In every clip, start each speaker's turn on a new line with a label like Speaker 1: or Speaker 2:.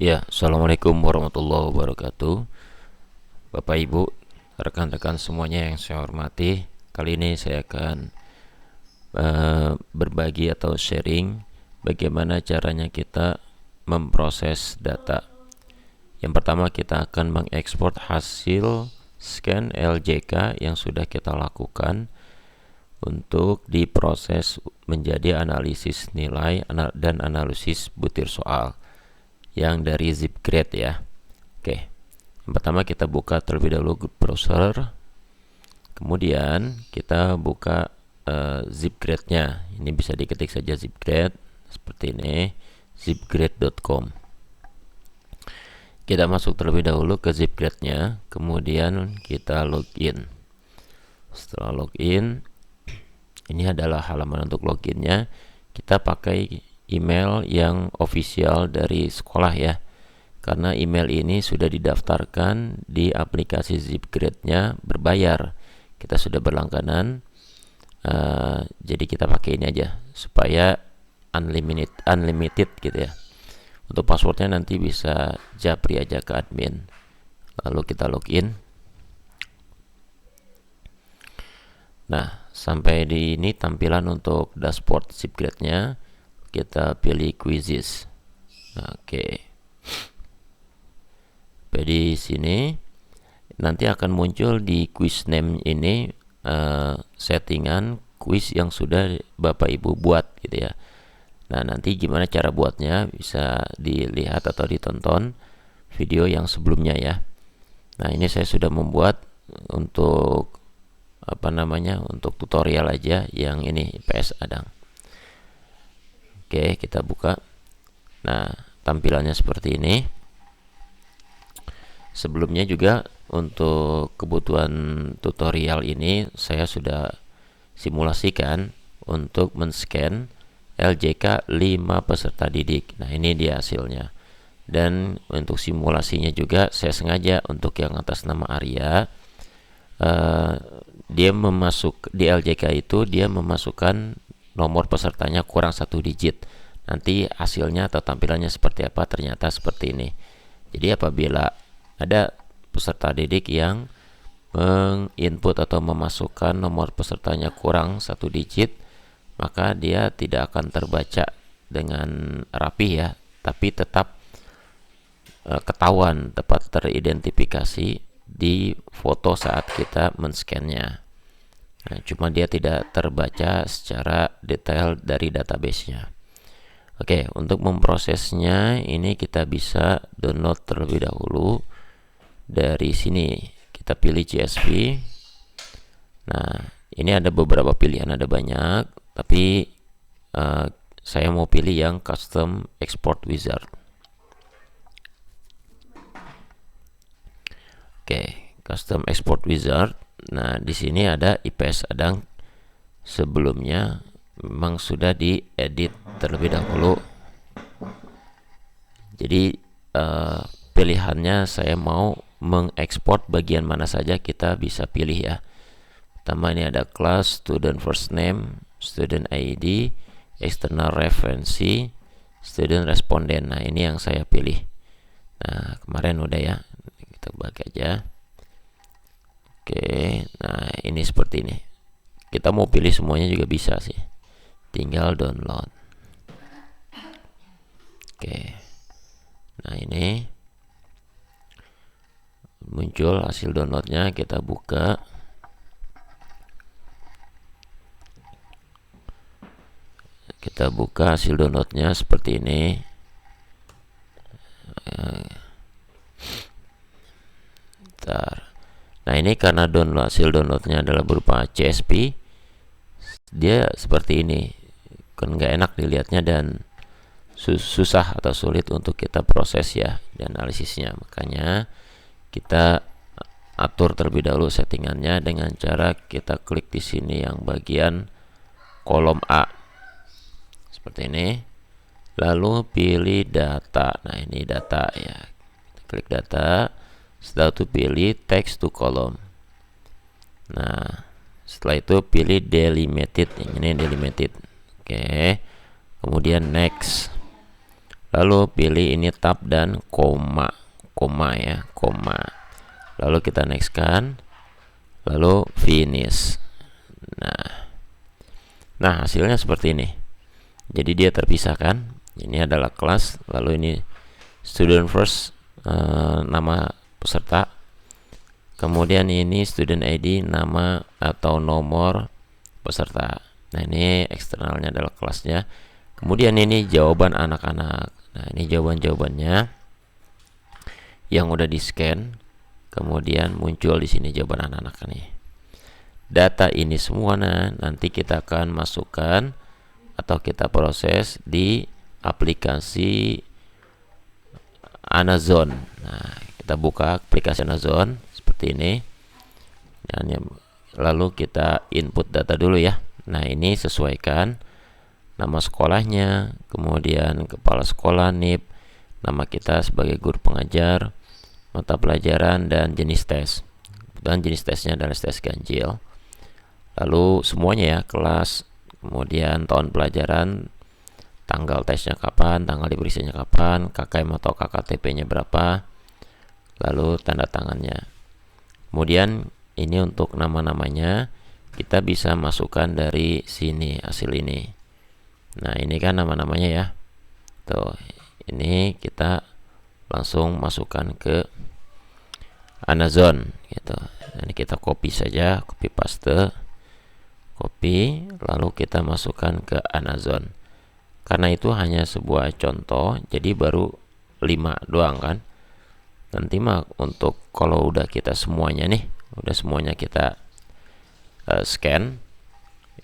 Speaker 1: Ya, assalamualaikum warahmatullahi wabarakatuh. Bapak Ibu, rekan-rekan semuanya yang saya hormati. Kali ini saya akan berbagi atau sharing bagaimana caranya kita memproses data. Yang pertama, kita akan mengekspor hasil scan LJK yang sudah kita lakukan untuk diproses menjadi analisis nilai dan analisis butir soal yang dari Zipgrade ya. Oke, yang pertama kita buka terlebih dahulu browser, kemudian kita buka Zipgrade-nya. Ini bisa diketik saja Zipgrade seperti ini, zipgrade.com. Kita masuk terlebih dahulu ke Zipgrade-nya, kemudian kita login. Setelah login, ini adalah halaman untuk loginnya. Kita pakai email yang official dari sekolah ya, karena email ini sudah didaftarkan di aplikasi Zipgrade-nya berbayar. Kita sudah berlangganan, jadi kita pakai ini aja supaya unlimited gitu ya. Untuk passwordnya nanti bisa japri aja ke admin. Lalu kita login. Nah, sampai di ini tampilan untuk dashboard Zipgrade-nya. Kita pilih quizzes. Nah, oke. Di sini nanti akan muncul di quiz name ini settingan quiz yang sudah Bapak Ibu buat gitu ya. Nah, nanti gimana cara buatnya bisa dilihat atau ditonton video yang sebelumnya ya. Nah, ini saya sudah membuat untuk untuk tutorial aja yang ini IPS Adang. Oke, kita buka. Nah, tampilannya seperti ini. Sebelumnya juga untuk kebutuhan tutorial ini saya sudah simulasikan untuk men-scan LJK 5 peserta didik. Nah, ini dia hasilnya. Dan untuk simulasinya juga saya sengaja untuk yang atas nama Arya, dia di LJK itu dia memasukkan nomor pesertanya kurang 1 digit. Nanti hasilnya atau tampilannya seperti apa, ternyata seperti ini. Jadi apabila ada peserta didik yang menginput atau memasukkan nomor pesertanya kurang 1 digit, maka dia tidak akan terbaca dengan rapi ya, tapi tetap ketahuan, tepat teridentifikasi di foto saat kita men-scan-nya. Nah, cuma dia tidak terbaca secara detail dari database-nya. Oke, untuk memprosesnya ini kita bisa download terlebih dahulu. Dari sini kita pilih CSV. Nah, ini ada beberapa pilihan, ada banyak, tapi saya mau pilih yang custom export wizard. Oke, custom export wizard. Nah, di sini ada IPS Adang. Sebelumnya memang sudah diedit terlebih dahulu. Jadi pilihannya saya mau mengekspor bagian mana saja kita bisa pilih ya. Pertama ini ada class, student first name, student ID, external referensi, student responden. Nah, ini yang saya pilih. Nah, kemarin udah ya. Kita bagi aja. Oke, nah ini seperti ini. Kita mau pilih semuanya juga bisa sih. Tinggal download. Oke. Nah, ini muncul hasil downloadnya. Kita buka. Kita buka hasil downloadnya seperti ini. Nah, ini karena hasil downloadnya adalah berupa CSV, dia seperti ini. Kan nggak enak dilihatnya dan susah atau sulit untuk kita proses ya dan analisisnya. Makanya kita atur terlebih dahulu settingannya dengan cara kita klik di sini yang bagian kolom A seperti ini, lalu pilih data. Nah, ini data ya, kita klik data. Setelah itu pilih text to column. Nah, setelah itu pilih delimited. Ini delimited. Oke. Kemudian next. Lalu pilih ini tab dan koma ya, koma. Lalu kita next kan, lalu finish. Nah hasilnya seperti ini. Jadi dia terpisahkan. Ini adalah kelas, lalu ini student first, nama peserta. Kemudian ini student ID, nama atau nomor peserta. Nah ini eksternalnya adalah kelasnya. Kemudian ini jawaban anak-anak. Nah ini jawabannya yang udah di scan. Kemudian muncul di sini jawaban anak-anak nih. Data ini semua nanti kita akan masukkan atau kita proses di aplikasi Anazone. Nah kita buka aplikasi Anazone seperti ini. Dan lalu kita input data dulu ya. Nah ini sesuaikan nama sekolahnya, kemudian kepala sekolah, NIP, nama kita sebagai guru pengajar, mata pelajaran, dan jenis tes. Dan jenis tesnya adalah tes ganjil. Lalu semuanya ya, kelas, kemudian tahun pelajaran, tanggal tesnya kapan, tanggal diperiksaannya kapan, KKM atau KKTP-nya berapa, lalu tanda tangannya. Kemudian ini untuk nama-namanya kita bisa masukkan dari sini hasil ini. Nah ini kan nama-namanya ya. Tuh, ini kita langsung masukkan ke Anazone gitu. Ini kita copy saja, copy paste, copy, lalu kita masukkan ke Anazone. Karena itu hanya sebuah contoh, jadi baru 5 doang kan. Nanti mah untuk kalau udah kita semuanya nih, udah semuanya kita scan,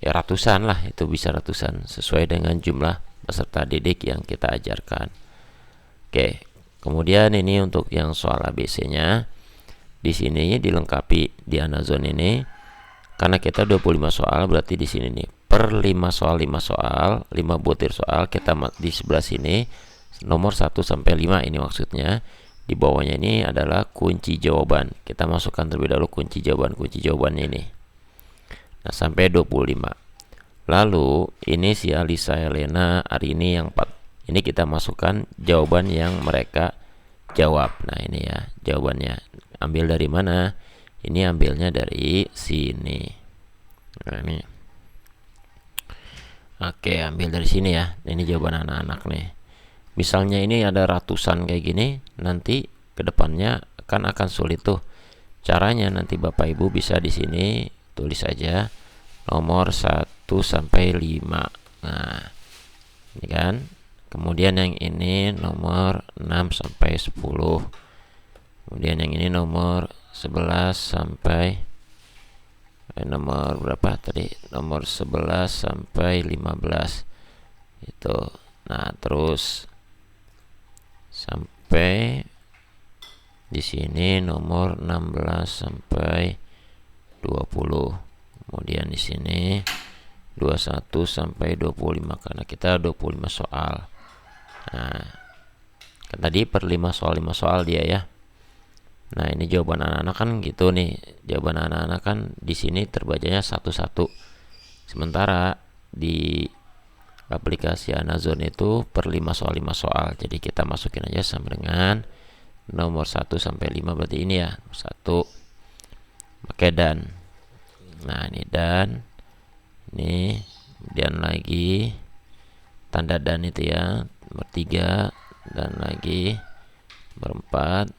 Speaker 1: ya ratusan lah, itu bisa ratusan sesuai dengan jumlah peserta didik yang kita ajarkan. Oke, kemudian ini untuk yang soal ABC-nya, di sini dilengkapi di Anazone ini, karena kita 25 soal, berarti di sini nih per 5 soal 5 butir soal, kita di sebelah sini nomor 1 sampai 5 ini maksudnya. Di bawahnya ini adalah kunci jawaban. Kita masukkan terlebih dahulu kunci jawabannya ini. Nah, sampai 25. Lalu ini si Alisa Elena hari ini yang 4. Ini kita masukkan jawaban yang mereka jawab. Nah, ini ya jawabannya. Ambil dari mana? Ini ambilnya dari sini. Nah, ini. Oke, ambil dari sini ya. Ini jawaban anak-anak nih. Misalnya ini ada ratusan kayak gini, nanti kedepannya akan sulit tuh. Caranya nanti Bapak Ibu bisa di sini tulis aja nomor 1 sampai 5. Nah, ini kan. Kemudian yang ini nomor 6 sampai 10. Kemudian yang ini nomor 11 sampai nomor berapa tadi? Nomor 11 sampai 15. Itu. Nah, terus sampai di sini nomor 16 sampai 20. Kemudian di sini 21 sampai 25 karena kita 25 soal. Nah, kan tadi per 5 soal dia ya. Nah, ini jawaban anak-anak kan gitu nih. Jawaban anak-anak kan di sini terbacanya satu-satu. Sementara di aplikasi Anazone itu per 5 soal. Jadi kita masukin aja sama dengan nomor 1 sampai 5, berarti ini ya. 1 pakai dan. Nah, ini dan. Ini kemudian lagi tanda dan itu ya. Nomor 3 dan lagi nomor 4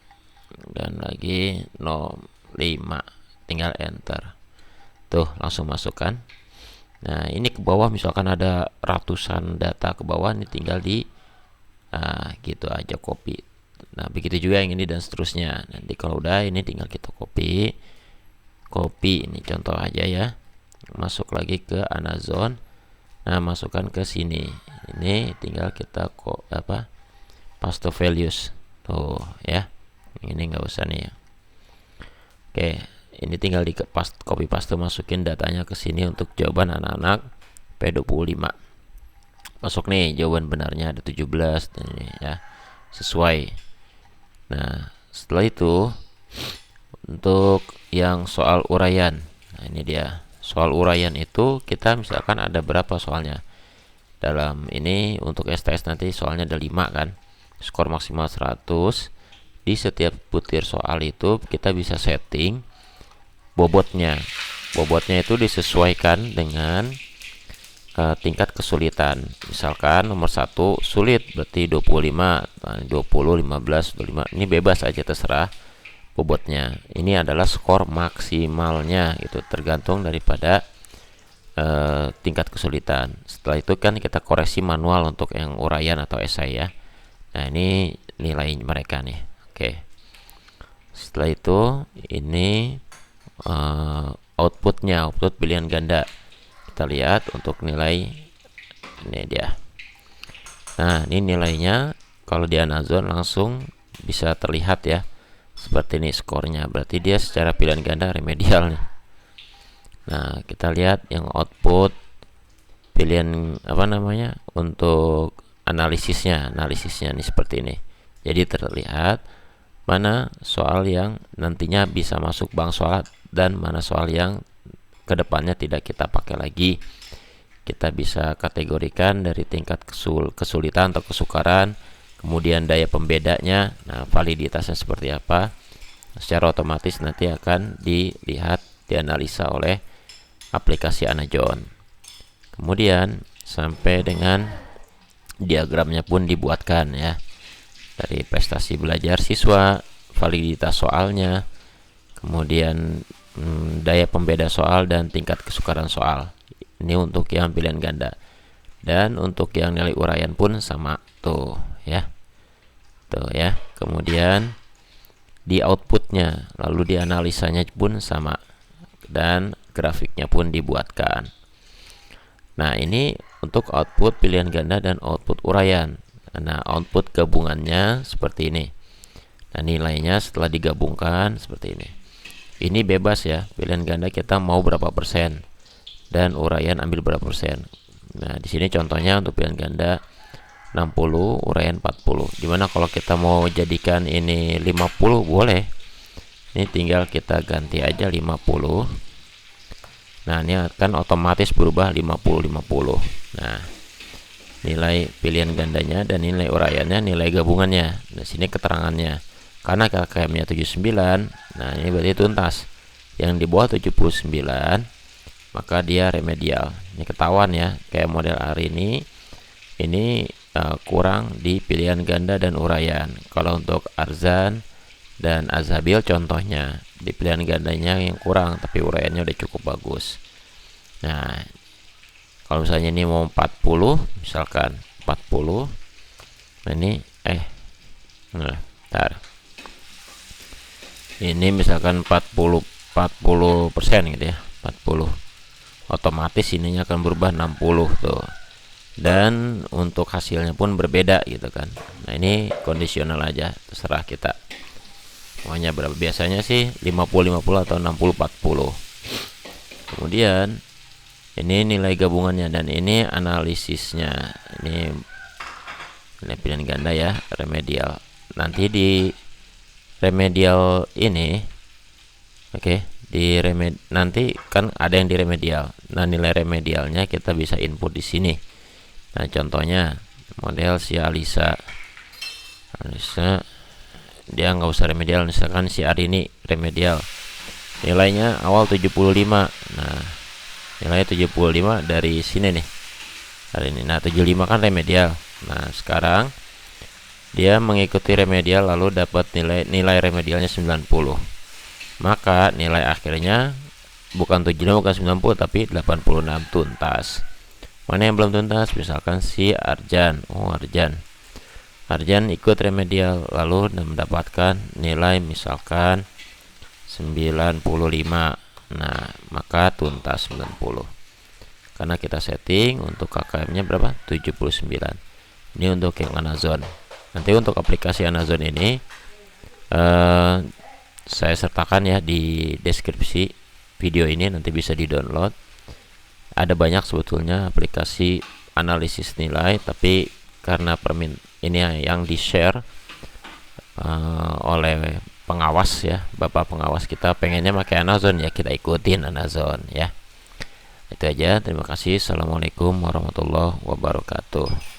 Speaker 1: dan lagi nomor 5. Tinggal enter. Tuh, langsung masukkan. Nah, ini ke bawah misalkan ada ratusan data ke bawah, ini tinggal di gitu aja copy. Nah, begitu juga yang ini dan seterusnya. Nanti kalau udah ini tinggal kita copy ini contoh aja ya. Masuk lagi ke Anazone. Nah, masukkan ke sini. Ini tinggal kita paste values. Tuh ya. Ini nggak usah nih ya. Oke. Ini tinggal di copy paste, masukin datanya ke sini untuk jawaban anak-anak P25. Masuk nih jawaban benarnya ada 17 ini ya. Sesuai. Nah, setelah itu untuk yang soal uraian. Nah, ini dia. Soal uraian itu kita misalkan ada berapa soalnya? dalam ini untuk STS nanti soalnya ada 5 kan, skor maksimal 100. Di setiap butir soal itu kita bisa setting bobotnya. Bobotnya itu disesuaikan dengan tingkat kesulitan. Misalkan nomor 1 sulit berarti 25, 20, 15, 25. Ini bebas aja terserah bobotnya. Ini adalah skor maksimalnya, itu tergantung daripada tingkat kesulitan. Setelah itu kan kita koreksi manual untuk yang uraian atau esai ya. Nah, ini nilai mereka nih. Oke. Setelah itu ini output pilihan ganda. Kita lihat untuk nilai, ini dia. Nah, ini nilainya kalau di Anazon langsung bisa terlihat ya, seperti ini skornya. Berarti dia secara pilihan ganda remedial nih. Nah, kita lihat yang output pilihan untuk analisisnya nih seperti ini. Jadi terlihat mana soal yang nantinya bisa masuk bank soal dan mana soal yang kedepannya tidak kita pakai lagi. Kita bisa kategorikan dari tingkat kesulitan atau kesukaran, kemudian daya pembedanya, nah validitasnya seperti apa. Secara otomatis nanti akan dilihat, dianalisa oleh aplikasi Anazon. Kemudian sampai dengan diagramnya pun dibuatkan ya, dari prestasi belajar siswa, validitas soalnya, kemudian daya pembeda soal dan tingkat kesukaran soal. Ini untuk yang pilihan ganda. Dan untuk yang nilai uraian pun sama tuh ya. Kemudian di outputnya, lalu di analisanya pun sama, dan grafiknya pun dibuatkan. Nah, ini untuk output pilihan ganda dan output uraian. Nah, output gabungannya seperti ini. Nah, nilainya setelah digabungkan seperti ini. Ini bebas ya, pilihan ganda kita mau berapa persen dan uraian ambil berapa persen. Nah, di sini contohnya untuk pilihan ganda 60, uraian 40. Gimana kalau kita mau jadikan ini 50? Boleh. Ini tinggal kita ganti aja 50. Nah, ini akan otomatis berubah 50-50. Nah, nilai pilihan gandanya dan nilai uraiannya, nilai gabungannya. Di sini keterangannya. Karena KKM-nya 79, nah ini berarti tuntas. Yang di bawah 79, maka dia remedial. Ini ketahuan ya, kayak model hari ini kurang di pilihan ganda dan uraian. Kalau untuk Arzan dan Azabil contohnya, di pilihan gandanya yang kurang, tapi uraiannya udah cukup bagus. Nah, kalau misalnya ini mau 40, misalkan 40, nah ini ini misalkan 40% gitu ya, 40, otomatis ininya akan berubah 60 tuh, dan untuk hasilnya pun berbeda gitu kan. Nah, ini kondisional aja, terserah kita maunya berapa. Biasanya sih 50-50 atau 60-40. Kemudian ini nilai gabungannya dan ini analisisnya. Ini nilai pilihan ganda ya, remedial. Nanti di remedial ini, nanti kan ada yang di remedial. Nah, nilai remedialnya kita bisa input di sini. Nah, contohnya model si Alisa, dia nggak usah remedial. Misalkan si Arini remedial, nilainya awal 75. Nah, nilainya 75 dari sini nih, hari ini. Nah, 75 kan remedial. Nah, sekarang dia mengikuti remedial lalu dapat nilai remedialnya 90. Maka nilai akhirnya bukan 75 bukan 90 tapi 86 tuntas. Mana yang belum tuntas? Misalkan si Arjan. Arjan ikut remedial lalu mendapatkan nilai misalkan 95. Nah, maka tuntas 90. Karena kita setting untuk KKM-nya berapa? 79. Ini untuk yang Anazon. Nanti untuk aplikasi Anazon ini saya sertakan ya di deskripsi video ini, nanti bisa di-download. Ada banyak sebetulnya aplikasi analisis nilai, tapi karena ini yang di-share oleh pengawas ya, Bapak pengawas kita pengennya pakai Anazon ya, kita ikutin Anazon ya. Itu aja, terima kasih. Assalamualaikum warahmatullahi wabarakatuh.